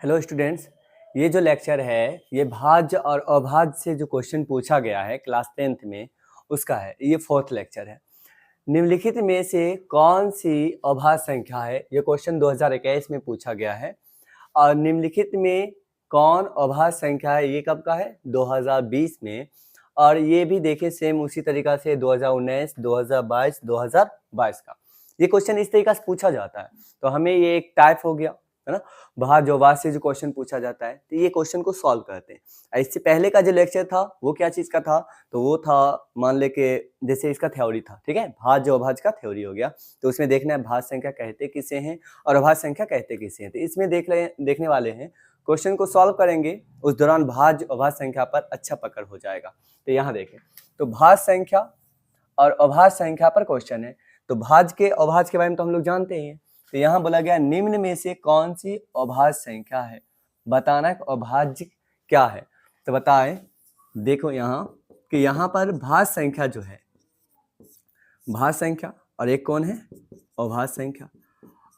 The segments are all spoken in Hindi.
हेलो स्टूडेंट्स, ये जो लेक्चर है ये भाज्य और अभाज्य से जो क्वेश्चन पूछा गया है क्लास 10th में उसका है। ये फोर्थ लेक्चर है। निम्नलिखित में से कौन सी अभाज्य संख्या है, ये क्वेश्चन 2021 में पूछा गया है। और निम्नलिखित में कौन अभाज्य संख्या है, ये कब का है? 2020 में। और ये भी देखें सेम उसी तरीका से 2019, 2022, 2022 का ये क्वेश्चन इस तरीका से पूछा जाता है। तो हमें ये एक टाइप हो गया है ना, भाज्य अभाज्य से जो क्वेश्चन पूछा जाता है तो ये क्वेश्चन को सॉल्व करते हैं। इससे पहले का जो लेक्चर था वो क्या चीज का था? तो वो था, मान ले के जैसे इसका थ्योरी था, ठीक है, भाज्य अभाज्य का थ्योरी हो गया। तो उसमें देखना है भाज्य संख्या कहते किसे हैं और अभाज्य संख्या कहते किसे हैं। तो इसमें देखने वाले हैं, क्वेश्चन को सॉल्व करेंगे उस दौरान भाज्य अभाज्य संख्या पर अच्छा पकड़ हो जाएगा। तो यहाँ देखें, तो भाज्य संख्या और अभाज्य संख्या पर क्वेश्चन है। तो भाज्य के अभाज्य के बारे में तो हम लोग जानते ही हैं। तो यहाँ बोला गया निम्न में से कौन सी अभाज्य संख्या है, बताना है अभाज्य क्या है। तो बताएं, देखो यहाँ कि यहाँ पर भाज्य संख्या जो है, भाज्य संख्या और एक कौन है? अभाज्य संख्या।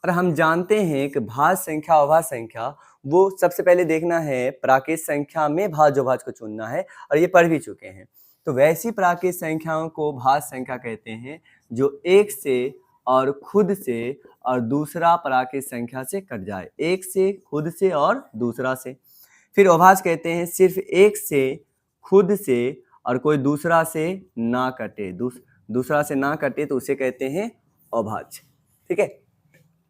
और हम जानते हैं कि भाज्य संख्या अभाज्य संख्या, वो सबसे पहले देखना है प्राकृत संख्या में भाज्य अभाज्य को चुनना है, और ये पढ़ भी चुके हैं। तो वैसी प्राकृत संख्याओं को भाज्य संख्या कहते हैं जो एक से और खुद से और दूसरा प्राकृत संख्या से कट जाए, एक से, खुद से और दूसरा से। फिर अभाज्य कहते हैं सिर्फ एक से, खुद से और कोई दूसरा से ना कटे, दूसरा से ना कटे तो उसे कहते हैं अभाज्य। ठीक है,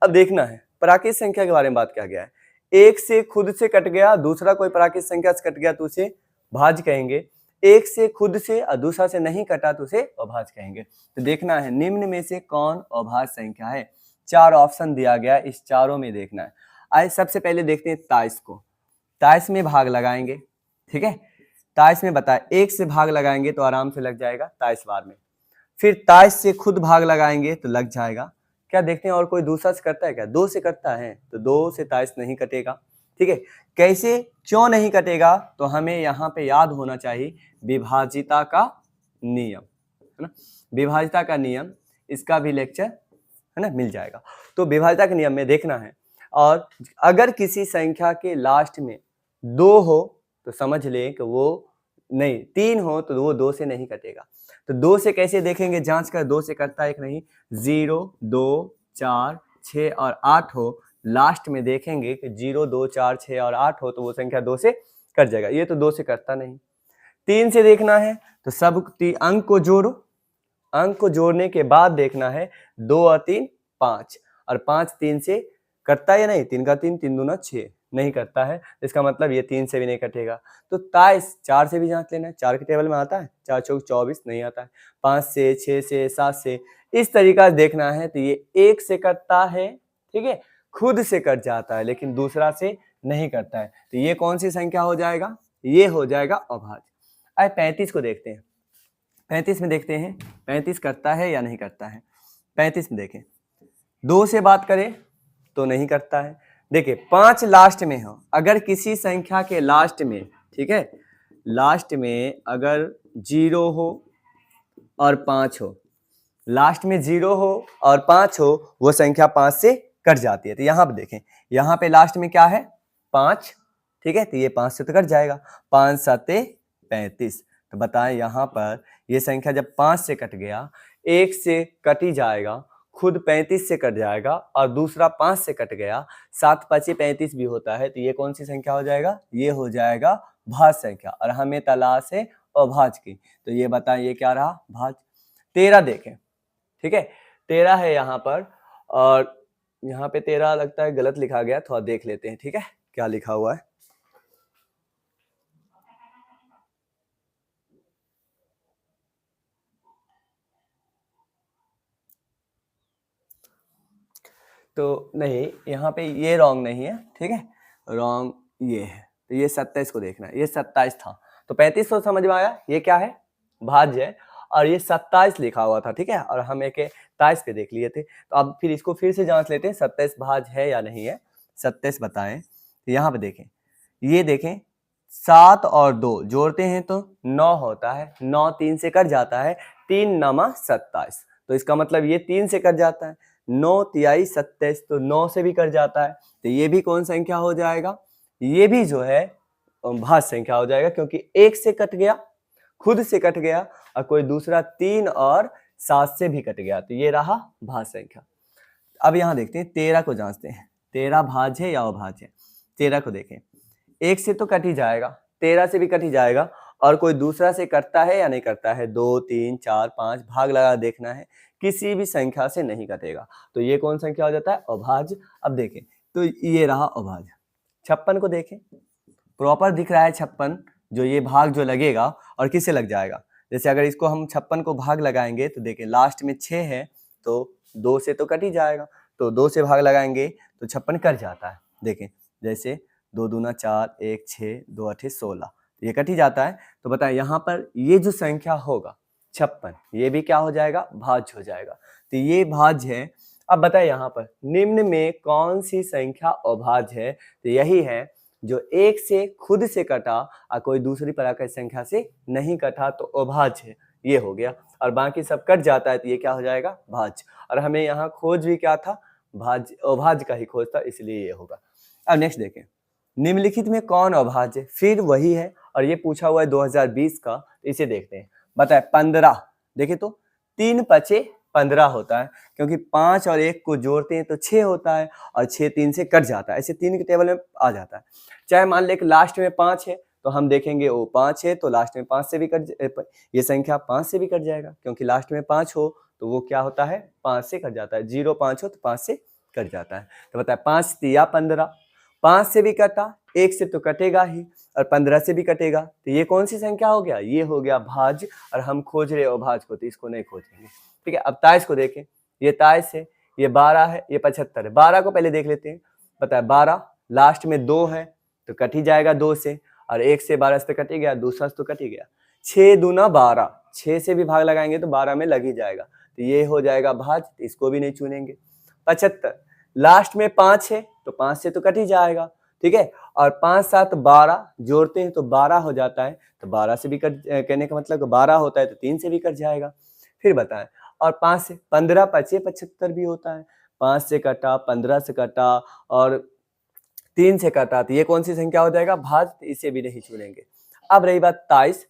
अब देखना है प्राकृत संख्या के बारे में बात किया गया है। एक से खुद से कट गया, दूसरा कोई प्राकृत संख्या से कट गया तो उसे भाज्य कहेंगे। एक से खुद से और दूसरा से नहीं कटा तो उसे अभाज्य कहेंगे। तो देखना है निम्न में से कौन अभाज्य संख्या है। चार ऑप्शन दिया गया, इस चारों में देखना है। आइए सबसे पहले देखते हैं 23 को। 23 में भाग लगाएंगे, ठीक है। 23 में बताए, एक से भाग लगाएंगे तो आराम से लग जाएगा 23 बार में। फिर 23 से खुद भाग लगाएंगे तो लग जाएगा। क्या देखते हैं और कोई दूसरा से करता है क्या? 2 से करता है, तो 2 से 23 नहीं कटेगा। ठीक है, कैसे, क्यों नहीं कटेगा? तो हमें यहाँ पे याद होना चाहिए विभाजिता का नियम, है ना। विभाजिता का नियम, इसका भी लेक्चर है ना मिल जाएगा। तो विभाजिता के नियम में देखना है, और अगर किसी संख्या के लास्ट में 2 हो तो समझ लें कि वो नहीं, 3 हो तो वो 2 से नहीं कटेगा। तो 2 से कैसे देखेंगे, जांच कर 2 से करता है कि नहीं। 0, 2, 4, 6 और 8 हो, लास्ट में देखेंगे कि 0, 2, 4, 6 और 8 हो तो वो संख्या 2 से कट जाएगा। ये तो 2 से करता नहीं। 3 से देखना है तो सब अंक को जोड़ो, अंक को जोड़ने के बाद देखना है 2 और 3 5, और 5 3 से कटता है या नहीं। 3 का 3, 3 दूना 6, नहीं करता है, इसका मतलब ये 3 से भी नहीं कटेगा। तो 23 4 से भी जांच लेना है, 4 के टेबल में आता है, 4 चौक 24 नहीं आता है। 5 से, 6 से, 7 से, इस तरीका से देखना है। तो ये 1 से कटता है, ठीक है, खुद से कट जाता है लेकिन दूसरा से नहीं करता है। तो ये कौन सी संख्या हो जाएगा? ये हो जाएगा अभाज्य। आइए 35 को देखते हैं। 35 में देखते हैं 35 करता है या नहीं करता है। 35 में देखें, 2 से बात करें तो नहीं करता है। देखिए 5 लास्ट में हो, अगर किसी संख्या के लास्ट में, ठीक है, लास्ट में अगर 0 हो और 5 हो, लास्ट में 0 हो और 5 हो, वो संख्या 5 से कट जाती है। तो यहाँ पे देखें, यहाँ पे लास्ट में क्या है? 5, ठीक है, तो ये 5 से तो कट जाएगा। 5 7 35। तो बताएं यहाँ पर ये संख्या जब 5 से कट गया, 1 से कट ही जाएगा, खुद 35 से कट जाएगा और दूसरा 5 से कट गया, 7 5 35 भी होता है। तो ये कौन सी संख्या हो जाएगा? ये हो जाएगा भाज्य संख्या, और हमें तलाश है अभाज्य की। तो ये बताएं ये क्या रहा? भाज्य। 13 देखें, ठीक है, 13 है यहाँ पर, और यहाँ पे 13 लगता है गलत लिखा गया, थोड़ा देख लेते हैं, ठीक है, क्या लिखा हुआ है। तो नहीं, यहाँ पे ये रॉन्ग नहीं है, ठीक है, रॉन्ग ये है। तो ये 27 को देखना है, ये 27 था। तो 35 तो समझ में आया, ये क्या है? भाज्य है, और ये 27 लिखा हुआ था, ठीक है, और हम एक 27 पे देख लिए थे। तो अब फिर इसको फिर से जांच लेते हैं 27 भाज्य है या नहीं है। 27 बताएं। तो यहाँ पे देखें, ये देखें 7 और 2 जोड़ते हैं तो 9 होता है, 9 3 से कट जाता है, 3 9 27। तो इसका मतलब ये 3 से कट जाता है, 9 तिहाई 27, तो 9 से भी कट जाता है। तो ये भी कौन संख्या हो जाएगा? ये भी जो है भाज्य संख्या हो जाएगा, क्योंकि 1 से कट गया, खुद से कट गया, और कोई दूसरा 3 और 7 से भी कट गया, तो ये रहा भाज्य संख्या। अब यहाँ देखते हैं 13 को जांचते हैं, 13 भाज्य है या अभाज्य है। 13 को देखें, 1 से तो कट ही जाएगा, 13 से भी कट ही जाएगा, और कोई दूसरा से कटता है या नहीं कटता है, 2 3 4 5 भाग लगा देखना है, किसी भी संख्या से नहीं कटेगा, तो ये कौन संख्या हो जाता है, अभाज्य। अब देखें तो ये रहा अभाज्य। 56 को देखें, प्रॉपर दिख रहा है 56, जो ये भाग जो लगेगा और किससे लग जाएगा, जैसे अगर इसको हम 56 को भाग लगाएंगे तो देखें लास्ट में 6 है, तो 2 से तो कट ही जाएगा, तो 2 से भाग लगाएंगे तो 56 कट जाता है। देखें जैसे 2 दूना 4, 1 6, 2 8 16, ये कट ही जाता है। तो बताएं यहाँ पर ये जो संख्या होगा 56, ये भी क्या हो जाएगा, भाज्य हो जाएगा, तो ये भाज्य है। अब बताए यहाँ पर निम्न में कौन सी संख्या अभाज्य है, तो यही है जो 1 से खुद से कटा और कोई दूसरी प्रकार की संख्या से नहीं कटा, तो अभाज्य है, ये हो गया। और बाकी सब कट जाता है तो ये क्या हो जाएगा, भाज्य। और हमें यहाँ खोज भी क्या था, भाज्य, अभाज्य का ही खोज था, इसलिए ये होगा। अब नेक्स्ट देखें, निम्नलिखित में कौन अभाज्य है, फिर वही है, और ये पूछा हुआ है 2020 का, इसे देखते हैं। बताए 15, देखे तो 3 5 15 होता है, क्योंकि 5 और 1 को जोड़ते हैं तो 6 होता है, और 6 3 से कट जाता है, ऐसे 3 के टेबल में आ जाता है। चाहे मान ले कि लास्ट में 5 है, तो हम देखेंगे वो 5 है, तो लास्ट में 5 से भी कट, ये संख्या 5 से भी कट जाएगा, क्योंकि लास्ट में 5 हो तो वो क्या होता है, 5 से कट जाता है। 0 5 हो तो 5 से कट जाता है। तो बताए 5 तिया 15, 5 से भी कटा, 1 से तो कटेगा ही, और 15 से भी कटेगा, तो ये कौन सी संख्या हो गया, ये हो गया भाज्य। और हम खोज रहे अभाज्य को, तो इसको नहीं खोजेंगे, ठीक है। अब 23 को देखें, ये 23 है, ये 12 है, ये 75 है। 12 को पहले देख लेते हैं। बताए 12 लास्ट में 2 है तो कट ही जाएगा 2 से, और 1 से 12 से कट ही गया, दूसरा से तो कट ही गया। 6 दूना 12, 6 से भी भाग लगाएंगे तो 12 में लग ही जाएगा, तो ये हो जाएगा भाज्य, इसको भी नहीं चुनेंगे। 75 लास्ट में 5 है तो 5 से तो कट ही जाएगा, ठीक है। और 5 7 12 जोड़ते हैं तो 12 हो जाता है, तो 12 से भी कट, कहने का मतलब 12 होता है तो 3 से भी कट जाएगा। फिर बताएं, और 5 से 15 25 75 भी होता है, 5 से कटा, 15 से कटा, और 3 से कटा, तो ये कौन सी संख्या हो जाएगा, भाज्य, इसे भी नहीं चुनेंगे। अब रही बात 23,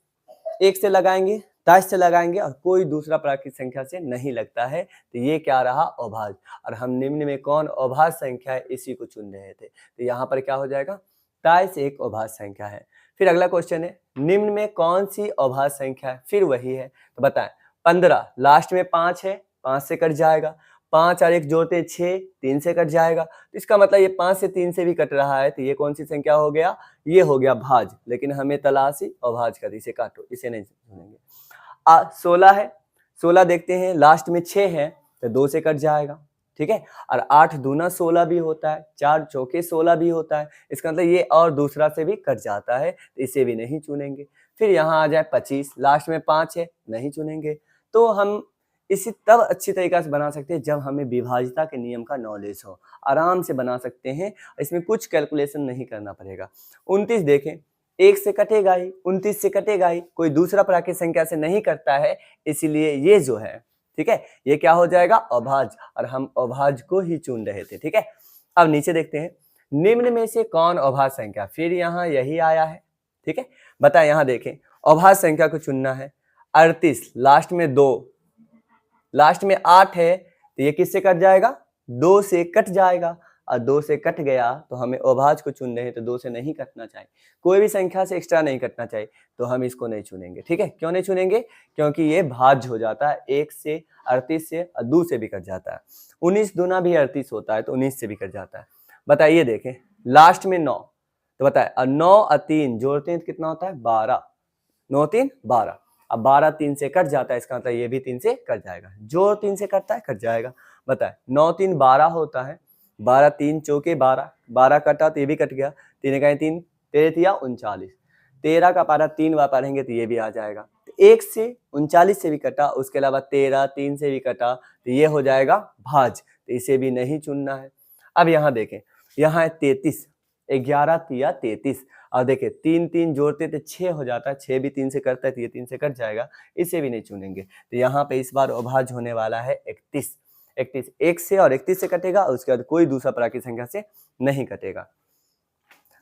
1 से लगाएंगे, 23 से लगाएंगे, और कोई दूसरा प्राकृतिक संख्या से नहीं लगता है, तो ये क्या रहा, अभाज्य। और हम निम्न में कौन अभाज्य संख्या है, इसी को चुन रहे थे, तो यहाँ पर क्या हो जाएगा, 23 एक अभाज्य संख्या है। फिर अगला क्वेश्चन है, निम्न में कौन सी अभाज्य संख्या है, फिर वही है। तो बताएं 15 लास्ट में 5 है, 5 से कट जाएगा, 5 और 1 जोड़ते 6, 3 से कट जाएगा, तो इसका मतलब ये 5 से 3 से भी कट रहा है, तो ये कौन सी संख्या हो गया, ये हो गया भाज्य। लेकिन हमें तलाशी अभाज्य का, इसे काटो, इसे नहीं चुनेंगे। 16 है, 16 देखते हैं, लास्ट में 6 है तो 2 से कट जाएगा, ठीक है। और 8 दूना 16 भी होता है, 4 चौके 16 भी होता है, इसका मतलब ये और दूसरा से भी कट जाता है, तो इसे भी नहीं चुनेंगे। फिर यहाँ आ जाए 25, लास्ट में 5 है, नहीं चुनेंगे। तो हम इसे तब अच्छी तरीके से बना सकते हैं जब हमें विभाज्यता के नियम का नॉलेज हो, आराम से बना सकते हैं, इसमें कुछ कैलकुलेशन नहीं करना पड़ेगा। 29 देखें, 1 से कटेगा ही, 29 से कटेगा ही, कोई दूसरा प्राकृतिक संख्या से नहीं कटता है, इसीलिए ये जो है, ठीक है, ये क्या हो जाएगा, अभाज्य, और हम अभाज्य को ही चुन रहे थे, ठीक है। अब नीचे देखते हैं, निम्न में से कौन अभाज्य संख्या, फिर यहाँ यही आया है, ठीक है। बताए यहाँ देखें, अभाज्य संख्या को चुनना है। 38 लास्ट में 2, लास्ट में 8 है, तो ये किससे कट जाएगा, 2 से कट जाएगा, और 2 से कट गया तो हमें अभाज्य को चुन रहे हैं, तो 2 से नहीं कटना चाहिए, कोई भी संख्या से एक्स्ट्रा नहीं कटना चाहिए, तो हम इसको नहीं चुनेंगे, ठीक है। क्यों नहीं चुनेंगे, क्योंकि ये भाज्य हो जाता है, 1 से 38 से और 2 से भी कट जाता है। 19 दूना भी 38 होता है, तो 19 से भी कट जाता है। बताइए देखें, लास्ट में 9, तो बताए 9 और 3 जोड़ते हैं तो कितना होता है, 12, 9 3 12। अब 12 3 से कट जाता है, इसका मतलब ये भी 3 से कट जाएगा, जो 3 से कटता है कट जाएगा। बताए 9 3 12 होता है, 12 3 चौके 12, 12 कटा तो ये भी कट गया, 3 का 3, 13 या 39, 13 का पारा 3 बार पढ़ेंगे तो ये भी आ जाएगा। 1 से 39 से भी कटा, उसके अलावा 13 3 से भी कटा, तो ये हो जाएगा भाज्य, तो इसे भी नहीं चुनना है। अब यहाँ देखें, यहाँ है 33, 11 तिया 33, और देखें 3 3 जोड़ते तो 6 हो जाता है, 6 भी 3 से करता है तो ये 3 से कट जाएगा, इसे भी नहीं चुनेंगे। तो यहाँ पे इस बार अभाज्य होने वाला है 31, 1 से और 31 से कटेगा, और उसके बाद कोई दूसरा प्राकृतिक संख्या से नहीं कटेगा।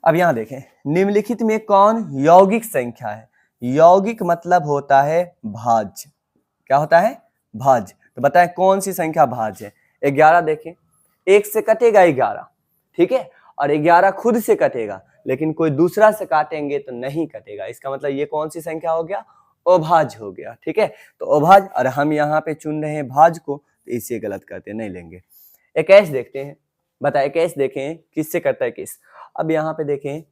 अब यहाँ देखें, निम्नलिखित में कौन यौगिक संख्या है? यौगिक मतलब होता है भाज्य। क्या होता है? भाज्य। तो बताएं कौन सी संख्या भाज्य है? 11 देखें, 1 से कटेगा 11, ठीक है, और 11 खुद से कटेगा, लेकिन कोई दूसरा से काटेंगे तो नहीं कटेगा। इसका मतलब ये कौन सी संख्या हो गया? अभाज्य हो गया, ठीक है। तो अभाज्य, और हम यहाँ पे चुन रहे हैं भाज्य को, तो इसे गलत करते नहीं लेंगे। 21 देखते हैं, बताए 21 देखें किससे करता है किस। अब यहाँ पे देखें,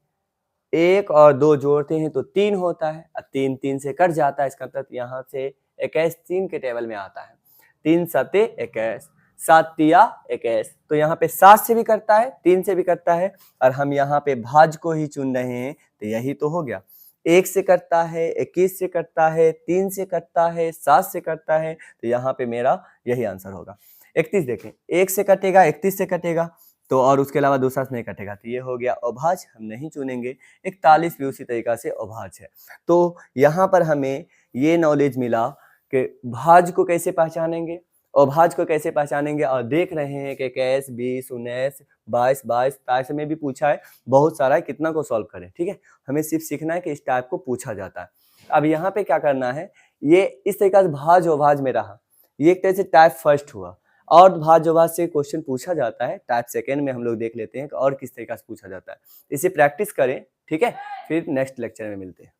1 और 2 जोड़ते हैं तो 3 होता है, अब 3 3 से कट जाता है, इसका मतलब यहाँ से 21 3 के टेबल में आता है। 3 सते 21, 7 तिया 21, तो यहाँ पे 7 से भी करता है, 3 से भी करता है, और हम यहाँ पे भाज्य को ही चुन रहे हैं, तो यही तो हो गया। 1 से करता है, 21 से करता है, 3 से करता है, 7 से करता है, तो यहाँ पे मेरा यही आंसर होगा। 31 देखें, 1 से कटेगा, 31 से कटेगा, तो और उसके अलावा दूसरा से नहीं कटेगा, तो ये हो गया अभाज्य, हम नहीं चुनेंगे। 41 भी उसी तरीका से अभाज्य है। तो यहाँ पर हमें ये नॉलेज मिला कि भाज्य को कैसे पहचानेंगे, अभाज्य को कैसे पहचानेंगे, और देख रहे हैं कि 21, 20, 19, 22, 23 में भी पूछा है, बहुत सारा है, कितना को सॉल्व करें, ठीक है। हमें सिर्फ सीखना है कि इस टाइप को पूछा जाता है। अब यहाँ पे क्या करना है, ये इस तरीका से भाज्य अभाज्य में रहा, ये एक तरह से टाइप फर्स्ट हुआ, और भाज्य अभाज्य से क्वेश्चन पूछा जाता है टाइप सेकेंड में। हम लोग देख लेते हैं कि और किस तरीका से पूछा जाता है। इसे प्रैक्टिस करें, ठीक है, फिर नेक्स्ट लेक्चर में मिलते हैं।